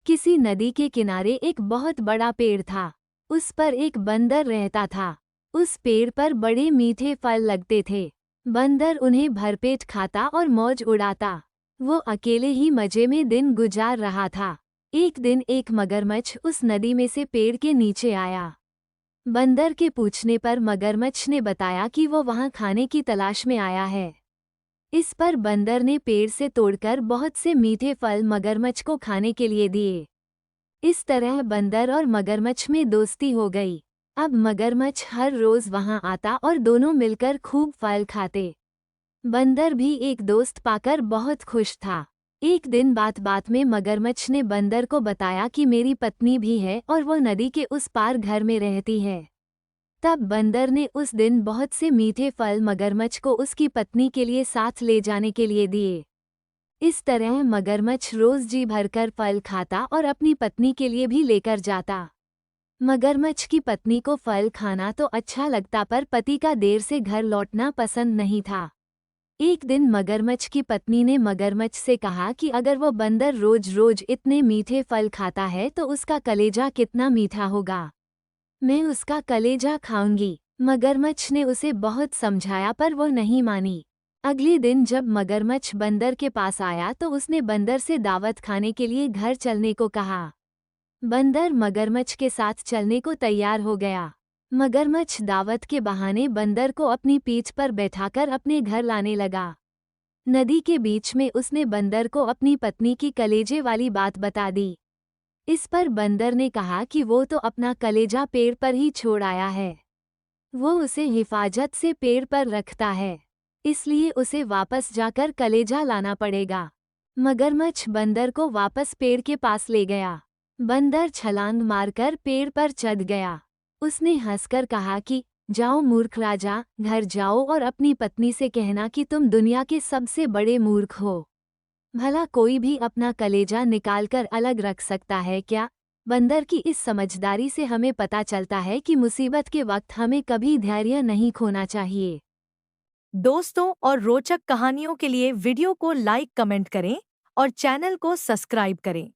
किसी नदी के किनारे एक बहुत बड़ा पेड़ था। उस पर एक बंदर रहता था। उस पेड़ पर बड़े मीठे फल लगते थे। बंदर उन्हें भरपेट खाता और मौज उड़ाता। वो अकेले ही मजे में दिन गुजार रहा था। एक दिन एक मगरमच्छ उस नदी में से पेड़ के नीचे आया। बंदर के पूछने पर मगरमच्छ ने बताया कि वो वहां खाने की तलाश में आया है। इस पर बंदर ने पेड़ से तोड़कर बहुत से मीठे फल मगरमच्छ को खाने के लिए दिए। इस तरह बंदर और मगरमच्छ में दोस्ती हो गई। अब मगरमच्छ हर रोज वहां आता और दोनों मिलकर खूब फल खाते। बंदर भी एक दोस्त पाकर बहुत खुश था। एक दिन बात बात में मगरमच्छ ने बंदर को बताया कि मेरी पत्नी भी है और वो नदी के उस पार घर में रहती है। तब बंदर ने उस दिन बहुत से मीठे फल मगरमच्छ को उसकी पत्नी के लिए साथ ले जाने के लिए दिए। इस तरह मगरमच्छ रोज जी भरकर फल खाता और अपनी पत्नी के लिए भी लेकर जाता। मगरमच्छ की पत्नी को फल खाना तो अच्छा लगता पर पति का देर से घर लौटना पसंद नहीं था। एक दिन मगरमच्छ की पत्नी ने मगरमच्छ से कहा कि अगर वो बंदर रोज रोज इतने मीठे फल खाता है तो उसका कलेजा कितना मीठा होगा। मैं उसका कलेजा खाऊंगी। मगरमच्छ ने उसे बहुत समझाया पर वो नहीं मानी। अगले दिन जब मगरमच्छ बंदर के पास आया तो उसने बंदर से दावत खाने के लिए घर चलने को कहा। बंदर मगरमच्छ के साथ चलने को तैयार हो गया। मगरमच्छ दावत के बहाने बंदर को अपनी पीठ पर बैठाकर अपने घर लाने लगा। नदी के बीच में उसने बंदर को अपनी पत्नी की कलेजे वाली बात बता दी। इस पर बंदर ने कहा कि वो तो अपना कलेजा पेड़ पर ही छोड़ आया है। वो उसे हिफाजत से पेड़ पर रखता है, इसलिए उसे वापस जाकर कलेजा लाना पड़ेगा। मगरमच्छ बंदर को वापस पेड़ के पास ले गया। बंदर छलांग मारकर पेड़ पर चढ़ गया। उसने हंसकर कहा कि जाओ मूर्ख राजा, घर जाओ और अपनी पत्नी से कहना कि तुम दुनिया के सबसे बड़े मूर्ख हो। भला कोई भी अपना कलेजा निकालकर अलग रख सकता है क्या? बंदर की इस समझदारी से हमें पता चलता है कि मुसीबत के वक्त हमें कभी धैर्य नहीं खोना चाहिए। दोस्तों और रोचक कहानियों के लिए वीडियो को लाइक कमेंट करें और चैनल को सब्सक्राइब करें।